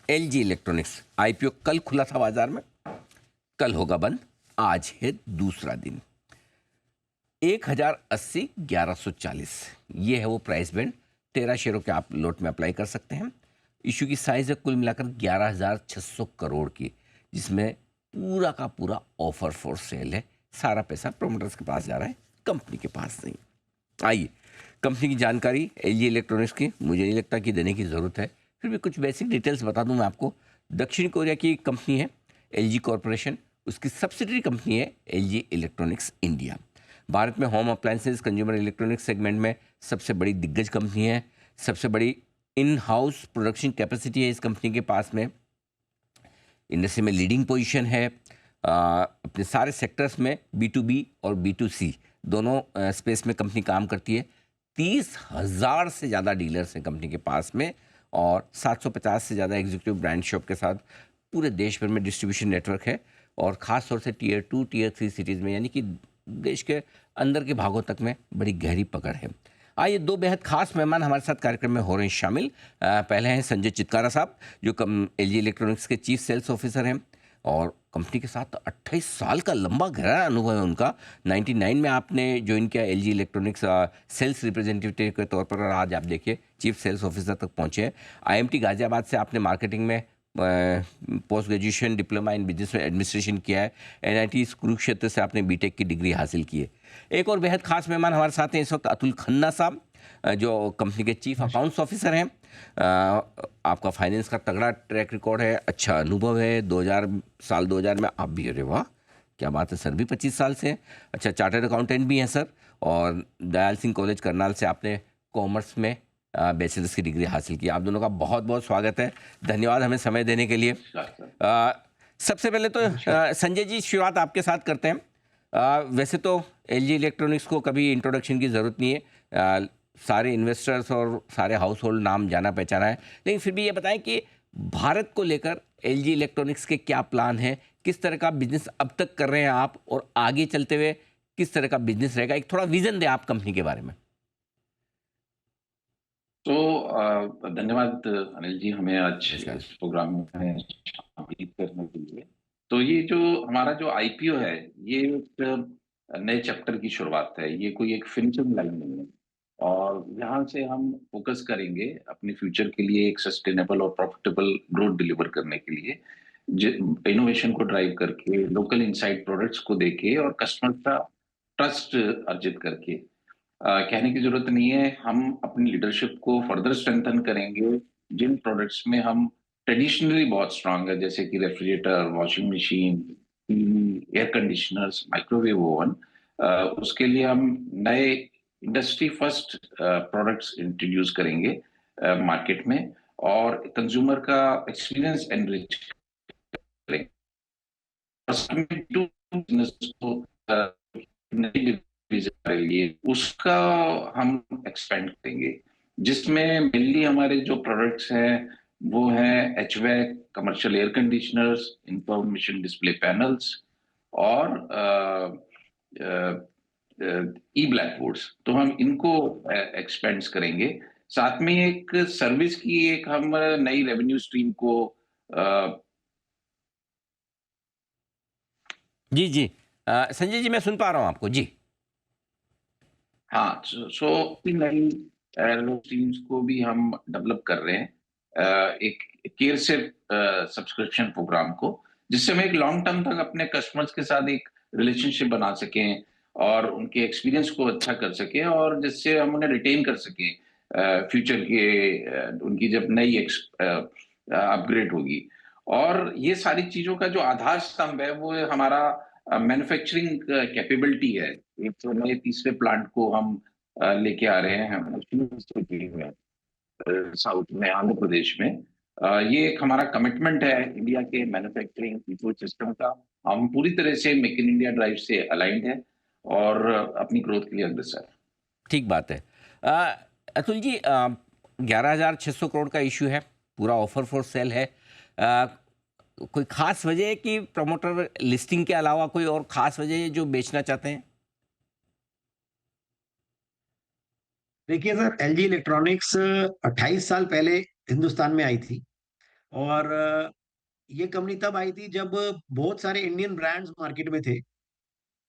LG electronics IPO कल खुला था बाजार में, कल होगा बंद। आज है दूसरा दिन। 1080 1140 ये है वो प्राइस बैंड। 13 शेयरों के आप लोट में अप्लाई कर सकते हैं। इशू की साइज है कुल मिलाकर 11,600 करोड़ की, जिसमें पूरा का पूरा ऑफर फॉर सेल है। सारा पैसा प्रोमोटर्स के पास जा रहा है, कंपनी के पास नहीं। आइए कंपनी की जानकारी एलजी इलेक्ट्रॉनिक्स की मुझे नहीं लगता कि देने की ज़रूरत है, फिर भी कुछ बेसिक डिटेल्स बता दूं मैं आपको। दक्षिण कोरिया की कंपनी है एलजी कॉरपोरेशन, उसकी सब्सिडरी कंपनी है एलजी इलेक्ट्रॉनिक्स इंडिया। भारत में home appliances consumer electronics segment में सबसे बड़ी दिग्गज कंपनी है। सबसे बड़ी इन हाउस प्रोडक्शन कैपेसिटी है इस कंपनी के पास में। इंडस्ट्री में लीडिंग पोजीशन है। अपने सारे सेक्टर्स में B2B और B2C दोनों स्पेस में कंपनी काम करती है। 30,000 से ज़्यादा डीलर्स हैं कंपनी के पास में, और 750 से ज़्यादा एग्जीक्यूटिव ब्रांड शॉप के साथ पूरे देश भर में डिस्ट्रीब्यूशन नेटवर्क है। और ख़ास तौर से Tier 2 Tier 3 सिटीज़ में, यानी कि देश के अंदर के भागों तक में बड़ी गहरी पकड़ है। आइए दो बेहद खास मेहमान हमारे साथ कार्यक्रम में हो रहे हैं शामिल। पहले हैं संजय चित्कारा साहब, जो एलजी इलेक्ट्रॉनिक्स के चीफ सेल्स ऑफिसर हैं, और कंपनी के साथ 28 साल का लंबा गहरा अनुभव है उनका। 99 में आपने ज्वाइन किया एलजी इलेक्ट्रॉनिक्स सेल्स रिप्रेजेंटेटिव के तौर पर, और आज आप देखिए चीफ सेल्स ऑफिसर तक पहुंचे हैं। आईएमटी गाजियाबाद से आपने मार्केटिंग में post graduation diploma in business administration किया है। एनआईटी कुरुक्षेत्र से आपने बीटेक की डिग्री हासिल की है। एक और बेहद खास मेहमान हमारे साथ हैं इस वक्त, अतुल खन्ना साहब, जो कंपनी के चीफ अकाउंट्स ऑफिसर हैं। आपका फाइनेंस का तगड़ा ट्रैक रिकॉर्ड है, अच्छा अनुभव है। 2000 में आप भी, अरे वाह क्या बात है सर, भी 25 साल से हैं। अच्छा, चार्टर्ड अकाउंटेंट भी हैं सर, और दयाल सिंह कॉलेज करनाल से आपने कॉमर्स में बैचलर्स की डिग्री हासिल की। आप दोनों का बहुत बहुत स्वागत है, धन्यवाद हमें समय देने के लिए। सबसे पहले तो संजय जी, शुरुआत आपके साथ करते हैं। वैसे तो एलजी इलेक्ट्रॉनिक्स को कभी इंट्रोडक्शन की ज़रूरत नहीं है, सारे इन्वेस्टर्स और सारे हाउस होल्ड नाम जाना पहचाना है, लेकिन फिर भी ये बताएं कि भारत को लेकर एलजी इलेक्ट्रॉनिक्स के क्या प्लान हैं, किस तरह का बिजनेस अब तक कर रहे हैं आप, और आगे चलते हुए किस तरह का बिजनेस रहेगा। एक थोड़ा विजन दें आप कंपनी के बारे में। तो धन्यवाद अनिल जी, हमें आज नमस्कार। इस प्रोग्राम में शामिल करने के लिए। तो ये जो हमारा जो आईपीओ है, ये एक नए चैप्टर की शुरुआत है। ये कोई एक फिनिशिंग लाइन नहीं है, और यहाँ से हम फोकस करेंगे अपने फ्यूचर के लिए एक सस्टेनेबल और प्रॉफिटेबल ग्रोथ डिलीवर करने के लिए, इनोवेशन को ड्राइव करके, लोकल इनसाइड प्रोडक्ट्स को देके और कस्टमर का ट्रस्ट अर्जित करके। कहने की जरूरत नहीं है, हम अपनी लीडरशिप को फर्दर स्ट्रेंथन करेंगे जिन प्रोडक्ट्स में हम ट्रेडिशनली बहुत स्ट्रांग है, जैसे कि refrigerator, washing machine, TV, air conditioners, microwave oven. उसके लिए हम नए इंडस्ट्री फर्स्ट प्रोडक्ट्स इंट्रोड्यूस करेंगे मार्केट में, और कंज्यूमर का एक्सपीरियंस एनरिच करेंगे। बिजनेस को नई डिवीजन करेंगे, उसका हम एक्सपेंड करेंगे, जिसमें मेनली हमारे जो प्रोडक्ट्स हैं वो है HVAC, commercial air conditioners, information display panels, और ई ब्लैक बोर्ड्स। तो हम इनको एक्सपेंड करेंगे। साथ में एक सर्विस की एक हम नई रेवेन्यू स्ट्रीम को जी जी, संजय जी मैं सुन पा रहा हूँ आपको जी। हाँ, सो नई टीम्स को भी हम डेवलप कर रहे हैं, एक केयर से सब्सक्रिप्शन प्रोग्राम को, जिससे हम एक लॉन्ग टर्म तक अपने कस्टमर्स के साथ एक रिलेशनशिप बना सकें और उनके एक्सपीरियंस को अच्छा कर सकें, और जिससे हम उन्हें रिटेन कर सकें फ्यूचर के उनकी जब नई अपग्रेड होगी। और ये सारी चीजों का जो आधार स्तंभ है वो हमारा मैन्युफैक्चरिंग कैपेबिलिटी है। एक तो नए तीसरे प्लांट को हम लेके आ रहे हैं हम साउथ में, आंध्र प्रदेश में। ये एक हमारा कमिटमेंट है इंडिया के मैन्युफैक्चरिंग इकोसिस्टम का। हम पूरी तरह से मेक इन इंडिया ड्राइव से अलाइंड है और अपनी ग्रोथ के लिए अग्रसर है। ठीक बात है। अतुल जी, 11,600 करोड़ का इशू है, पूरा ऑफर फॉर सेल है। कोई खास वजह है कि प्रमोटर लिस्टिंग के अलावा कोई और खास वजह है जो बेचना चाहते हैं? देखिए सर, एलजी इलेक्ट्रॉनिक्स 28 साल पहले हिंदुस्तान में आई थी, और ये कंपनी तब आई थी जब बहुत सारे इंडियन ब्रांड्स मार्केट में थे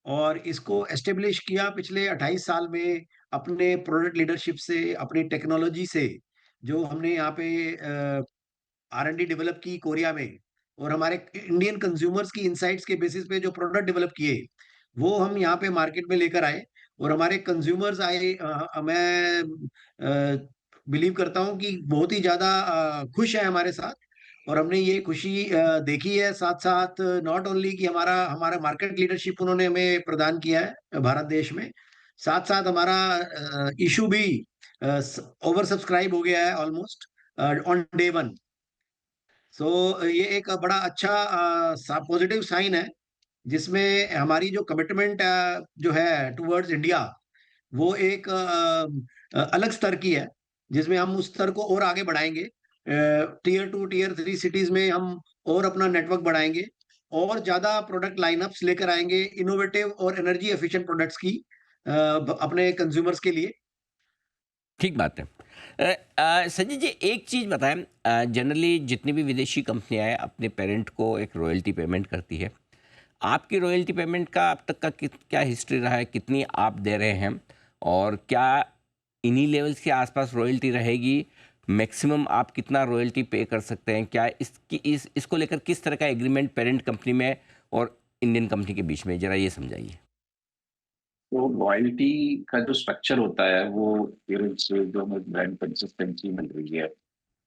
और इसको एस्टेब्लिश किया पिछले 28 साल में अपने प्रोडक्ट लीडरशिप से, अपनी टेक्नोलॉजी से, जो हमने यहाँ पे आर-एन-डी डेवलप की कोरिया में और हमारे इंडियन कंज्यूमर्स की इनसाइट्स के बेसिस पे जो प्रोडक्ट डेवलप किए, वो हम यहाँ पे मार्केट में लेकर आए और हमारे कंज्यूमर्स मैं बिलीव करता हूँ कि बहुत ही ज़्यादा खुश हैं हमारे साथ और हमने ये खुशी देखी है साथ-साथ नॉट ओनली कि हमारा हमारा मार्केट लीडरशिप उन्होंने हमें प्रदान किया है भारत देश में, साथ-साथ हमारा इश्यू भी ओवर सब्सक्राइब हो गया है ऑलमोस्ट ऑन डे 1। सो ये एक बड़ा अच्छा पॉजिटिव साइन है जिसमें हमारी जो कमिटमेंट जो है टुवर्ड्स इंडिया वो एक अलग स्तर की है जिसमें हम उस स्तर को और आगे बढ़ाएंगे। टियर 2 टियर 3 सिटीज में हम और अपना नेटवर्क बढ़ाएंगे और ज्यादा प्रोडक्ट लाइनअप्स लेकर आएंगे इनोवेटिव और एनर्जी एफिशिएंट प्रोडक्ट्स की अपने कंज्यूमर्स के लिए। ठीक बात है। संजय जी, एक चीज़ बताएं, जनरली जितनी भी विदेशी कंपनियां हैं अपने पेरेंट को एक रॉयल्टी पेमेंट करती है। आपकी रॉयल्टी पेमेंट का अब तक का क्या हिस्ट्री रहा है, कितनी आप दे रहे हैं, और क्या इन्हीं लेवल्स के आसपास रॉयल्टी रहेगी? मैक्सिमम आप कितना रॉयल्टी पे कर सकते हैं? क्या इसको लेकर किस तरह का एग्रीमेंट पेरेंट कंपनी में और इंडियन कंपनी के बीच में, जरा ये समझाइए। तो रॉयल्टी का जो स्ट्रक्चर होता है वो पेरेंट्स से जो हमें ब्रांड कंसिस्टेंसी मिल रही है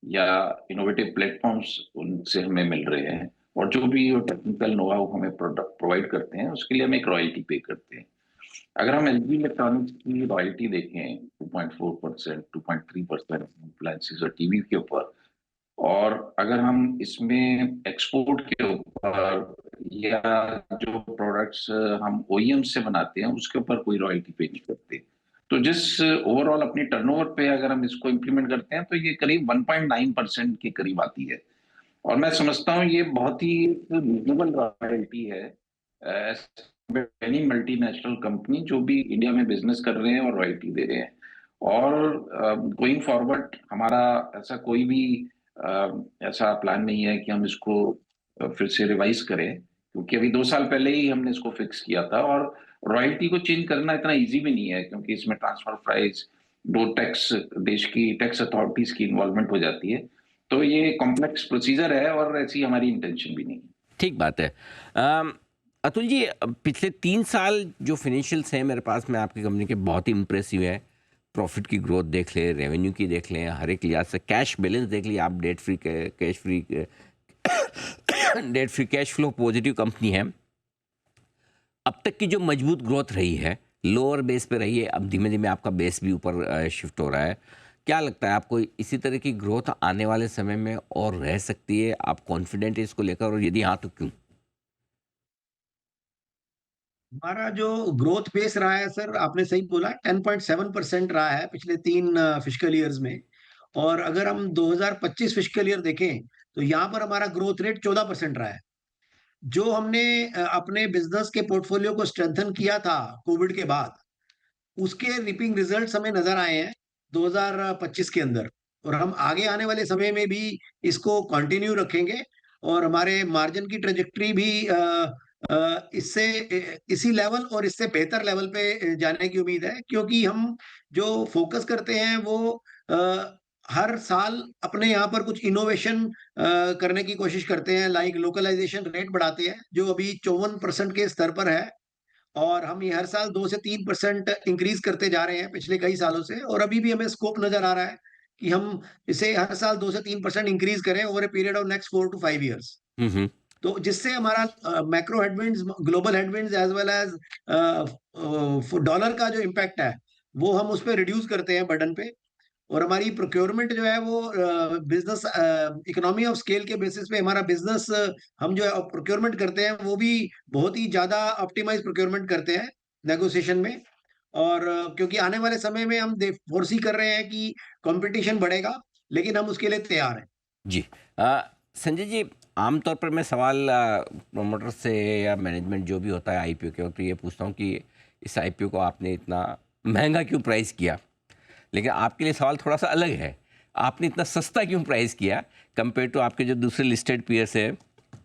या इनोवेटिव प्लेटफॉर्म्स उनसे हमें मिल रहे हैं और जो भी टेक्निकल नो हाउ हमें प्रोडक्ट प्रोवाइड करते हैं उसके लिए हम एक रॉयल्टी पे करते हैं। अगर हम एलजी इलेक्ट्रॉनिक्स की रॉयल्टी देखें 2.4%, 2.3% अप्लायंसेस और टीवी के ऊपर, और अगर हम इसमें एक्सपोर्ट के ऊपर या जो प्रोडक्ट्स हम ओईएम से बनाते हैं उसके ऊपर कोई रॉयल्टी पे नहीं करते। तो जिस ओवरऑल अपनी टर्नओवर पे अगर हम इसको इम्प्लीमेंट करते हैं तो ये करीब 1.9% के करीब आती है और मैं समझता हूँ ये बहुत ही रीजनेबल रॉयल्टी है एनी मल्टीनेशनल कंपनी जो भी इंडिया में बिजनेस कर रहे हैं और रॉयल्टी दे रहे हैं। और गोइंग फॉरवर्ड हमारा ऐसा कोई भी ऐसा प्लान नहीं है कि हम इसको फिर से रिवाइज करें, क्योंकि अभी 2 साल पहले ही हमने इसको फिक्स किया था और रॉयल्टी को चेंज करना इतना इजी भी नहीं है क्योंकि इसमें ट्रांसफर प्राइस, दो टैक्स, देश की टैक्स अथॉरिटीज की इन्वॉल्वमेंट हो जाती है। तो ये कॉम्प्लेक्स प्रोसीजर है और ऐसी हमारी इंटेंशन भी नहीं है। ठीक बात है। अम, अतुल जी, पिछले 3 साल जो फिनेंशियल्स हैं मेरे पास में आपकी कंपनी के, बहुत ही इम्प्रेसिव है। प्रॉफिट की ग्रोथ देख लें, रेवेन्यू की देख लें, हर एक लिहाज से कैश बैलेंस देख लिया आप, debt free cash free debt free cash flow positive company है। अब तक की जो मजबूत ग्रोथ रही है लोअर बेस पे रही है, अब धीमे धीमे आपका बेस भी ऊपर शिफ्ट हो रहा है। क्या लगता है आपको, इसी तरह की ग्रोथ आने वाले समय में और रह सकती है? आप कॉन्फिडेंट है इसको लेकर, और यदि हाँ तो क्यों? हमारा जो ग्रोथ पेस रहा है सर, आपने सही बोला, 10.7% रहा है पिछले 3 फिस्कल ईयर्स में। और अगर हम 2025 फिस्कल ईयर देखें, तो यहाँ पर हमारा ग्रोथ रेट 14% रहा है। जो हमने अपने बिज़नेस के पोर्टफोलियो को स्ट्रेंथन किया था कोविड के बाद, उसके रीपिंग रिजल्ट्स हमें नज़र आए हैं 2025 के अंदर। और हम आगे आने वाले समय में भी इसको कंटिन्यू रखेंगे और हमारे मार्जिन की ट्रैजेक्टरी भी इससे इसी लेवल और इससे बेहतर लेवल पे जाने की उम्मीद है, क्योंकि हम जो फोकस करते हैं वो अ, हर साल अपने यहाँ पर कुछ इनोवेशन करने की कोशिश करते हैं, लाइक लोकलाइजेशन रेट बढ़ाते हैं जो अभी 54% के स्तर पर है और हम ये हर साल 2 से 3% इंक्रीज करते जा रहे हैं पिछले कई सालों से, और अभी भी हमें स्कोप नजर आ रहा है कि हम इसे हर साल 2 से 3% इंक्रीज करें over a period of next 4 to 5 years. Hmm. तो जिससे हमारा macro headwinds, global headwinds as well as dollar का जो इम्पैक्ट है वो हम उस पर रिड्यूस करते हैं बर्डन पे। और हमारी प्रोक्योरमेंट जो है वो बिजनेस इकोनॉमी ऑफ स्केल के बेसिस पे हमारा बिजनेस, हम जो है प्रोक्योरमेंट करते हैं वो भी बहुत ही ज्यादा ऑप्टिमाइज प्रोक्योरमेंट करते हैं नेगोशिएशन में। और क्योंकि आने वाले समय में हम फोर्सी कर रहे हैं कि कंपटीशन बढ़ेगा, लेकिन हम उसके लिए तैयार हैं। जी। संजय जी, आमतौर पर मैं सवाल प्रोमोटर से या मैनेजमेंट जो भी होता है आईपीओ के वक्त, तो ये पूछता हूँ कि इस आईपीओ को आपने इतना महंगा क्यों प्राइस किया। लेकिन आपके लिए सवाल थोड़ा सा अलग है। आपने इतना सस्ता क्यों प्राइस किया कंपेयर टू आपके जो दूसरे लिस्टेड पीयर्स है?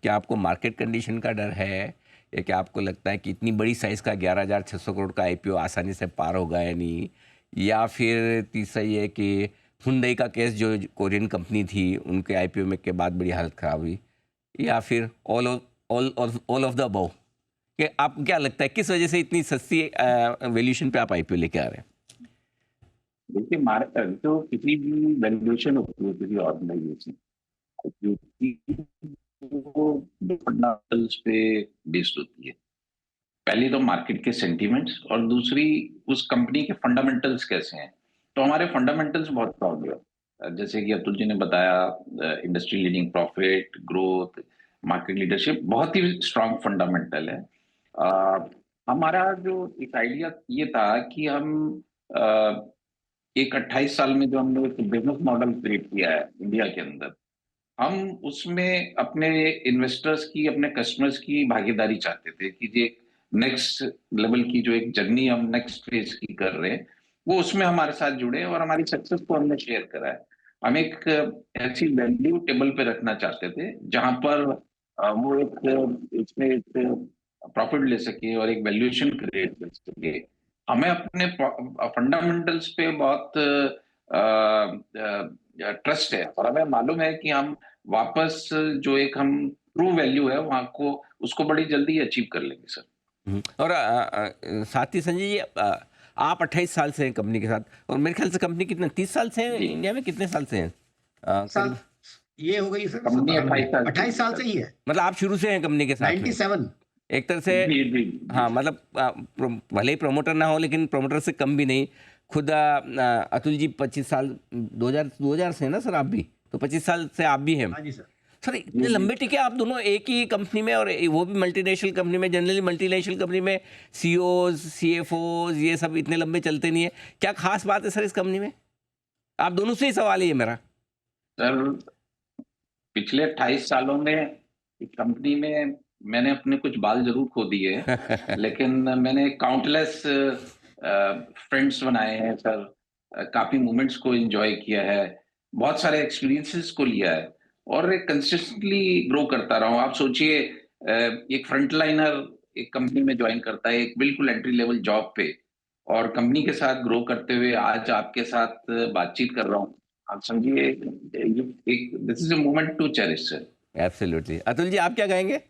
क्या आपको मार्केट कंडीशन का डर है, या क्या आपको लगता है कि इतनी बड़ी साइज़ का 11,600 करोड़ का आईपीओ आसानी से पार होगा या नहीं? या फिर तीसरा ये है कि हुंडई का केस जो कोरियन कंपनी थी उनके आईपीओ में के बाद बड़ी हालत ख़राब हुई, या फिर ऑल ऑफ द अबव? कि आपको क्या लगता है किस वजह से इतनी सस्ती वैल्यूएशन पे आप आईपीओ लेके आ रहे हैं? देखिए, जो किसी भी वैल्यूएशन होती है किसी ऑर्गेनाइजेशन की, वो फंडामेंटल्स पे बेस्ड होती है। पहली तो मार्केट के सेंटीमेंट्स, और दूसरी उस कंपनी के फंडामेंटल्स कैसे हैं। तो हमारे फंडामेंटल्स बहुत स्ट्रांग है। जैसे कि अतुल जी ने बताया, industry leading profit growth, market leadership, बहुत ही स्ट्रांग फंडामेंटल है। हमारा जो एक आइडिया ये था कि हम एक 28 साल में जो हमने एक बिजनेस मॉडल क्रिएट किया है इंडिया के अंदर, हम उसमें अपने इन्वेस्टर्स की, अपने कस्टमर्स की भागीदारी चाहते थे कि ये नेक्स्ट लेवल की जो एक जर्नी हम नेक्स्ट फेज की कर रहे हैं, वो उसमें हमारे साथ जुड़े और हमारी सक्सेस को हमने शेयर करा है। हम एक ऐसी वैल्यू टेबल पे रखना चाहते थे जहां पर वो इसमें एक प्रॉफिट ले सके और एक वैल्यूएशन क्रिएट कर सके। हमें अपने फंडामेंटल्स पे बहुत ट्रस्ट है, और हमें मालूम है कि हम वापस जो एक हम ट्रू वैल्यू है वहां को, उसको बड़ी जल्दी अचीव कर लेंगे सर। और साथ ही संजय जी, आप 28 साल से हैं कंपनी के साथ, और मेरे ख्याल से कंपनी कितने 30 साल से है जी। इंडिया में? कितने साल से हैं? साल ये हो गई सर कंपनी 28 साल से ही है। मतलब आप शुरू से हैं कंपनी के साथ में? 97। एक तरह से जी जी हाँ, मतलब भले ही प्रमोटर ना हो लेकिन प्रमोटर से कम भी नहीं। खुद अतुल जी 25 साल 2000 से हैं ना सर आप भी? तो 25 साल से आप भी हैं हाँ जी सर। सर। इतने लंबे टिके आप दोनों एक ही कंपनी में, और वो भी मल्टीनेशनल कंपनी में। जनरली मल्टीनेशनल कंपनी में सीईओज सीएफओज ये सब इतने लंबे चलते नहीं है। क्या खास बात है सर इस कंपनी में? आप दोनों से ही सवाल है ये मेरा। सर, पिछले 28 सालों में इस कंपनी में मैंने अपने कुछ बाल जरूर खो दिए हैं, लेकिन मैंने काउंटलेस फ्रेंड्स बनाए हैं सर। काफी मोमेंट्स को एंजॉय किया है, बहुत सारे एक्सपीरियंसेस को लिया है, और एक कंसिस्टेंटली ग्रो करता रहा हूं। आप सोचिए, एक फ्रंटलाइनर एक कंपनी में ज्वाइन करता है, एक बिल्कुल एंट्री लेवल जॉब पे, और कंपनी के साथ ग्रो करते हुए आज आपके साथ बातचीत कर रहा हूँ। आप समझिए, एक this is a moment to cherish sir. Absolutely. Atul ji आप क्या कहेंगे?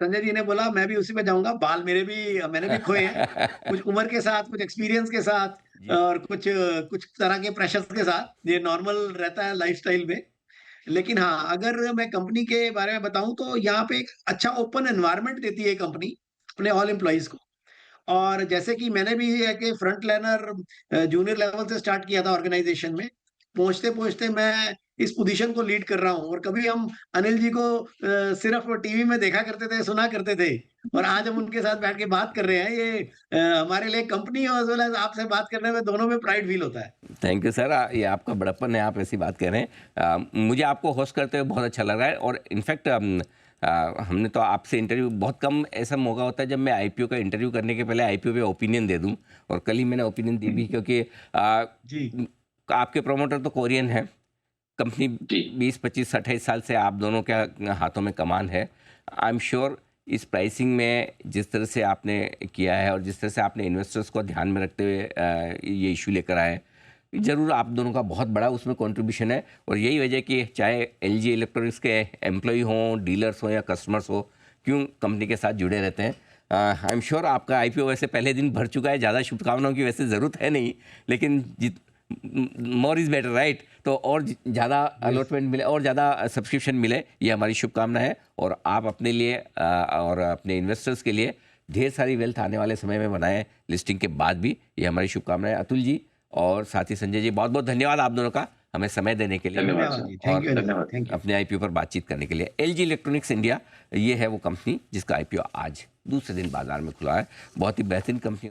संजय जी ने बोला, मैं भी उसी में जाऊंगा। बाल मेरे भी, मैंने भी खोए हैं, कुछ उम्र के साथ, कुछ एक्सपीरियंस के साथ, जी। और कुछ कुछ तरह के प्रेशर्स के साथ। ये नॉर्मल रहता है लाइफस्टाइल में। लेकिन हाँ, अगर मैं कंपनी के बारे में बताऊं तो यहाँ पे एक अच्छा ओपन एनवायरनमेंट देती है कंपनी अपने ऑल एम्प्लॉइज को। और जैसे कि मैंने भी है कि फ्रंट लाइनर जूनियर लेवल से स्टार्ट किया था ऑर्गेनाइजेशन में, पहुंचते पहुंचते मैं इस पोजीशन को लीड कर रहा हूं। और कभी हम अनिल जी को सिर्फ टीवी में देखा करते थे, सुना करते थे, और आज हम उनके साथ बैठ के बात कर रहे हैं। ये हमारे लिए कंपनी और एज वेल एज आपसे बात करने में दोनों में प्राइड फील होता है। Thank you sir. ये आपका बड़प्पन है, आप ऐसी बात कह रहे हैं। मुझे आपको होस्ट करते हुए बहुत अच्छा लग रहा है। और इनफैक्ट हमने तो आपसे इंटरव्यू, बहुत कम ऐसा मौका होता है जब मैं आईपीओ का इंटरव्यू करने के पहले आईपीओ पे ओपिनियन दे दूं, और कल ही मैंने ओपिनियन दी भी, क्योंकि जी। आपके प्रमोटर तो कोरियन है, कंपनी जी 20-25-28 साल से आप दोनों के हाथों में कमान है। आई एम श्योर इस प्राइसिंग में जिस तरह से आपने किया है और जिस तरह से आपने इन्वेस्टर्स को ध्यान में रखते हुए ये इशू लेकर आए, ज़रूर आप दोनों का बहुत बड़ा उसमें कंट्रीब्यूशन है। और यही वजह कि चाहे एलजी इलेक्ट्रॉनिक्स के एम्प्लॉय हों, डीलर्स हों या कस्टमर्स हो, क्यों कंपनी के साथ जुड़े रहते हैं। आई एम श्योर आपका आईपीओ वैसे पहले दिन भर चुका है, ज़्यादा शुभकामनाओं की वैसे ज़रूरत है नहीं, लेकिन मोर इज़ बेटर, राइट? तो और ज़्यादा अलॉटमेंट मिले और ज़्यादा सब्सक्रिप्शन मिले, ये हमारी शुभकामना है। और आप अपने लिए और अपने इन्वेस्टर्स के लिए ढेर सारी वेल्थ आने वाले समय में बनाएं, लिस्टिंग के बाद भी, ये हमारी शुभकामनाएं। अतुल जी और साथ ही संजय जी, बहुत बहुत धन्यवाद आप दोनों का हमें समय देने के लिए धन्यवाद धन्यवाद जी, और थैंक यू, धन्यवाद, थैंक यू। अपने आईपीओ पर बातचीत करने के लिए। एलजी इलेक्ट्रॉनिक्स इंडिया, ये है वो कंपनी जिसका आईपीओ आज दूसरे दिन बाजार में खुला है। बहुत ही बेहतरीन कंपनी।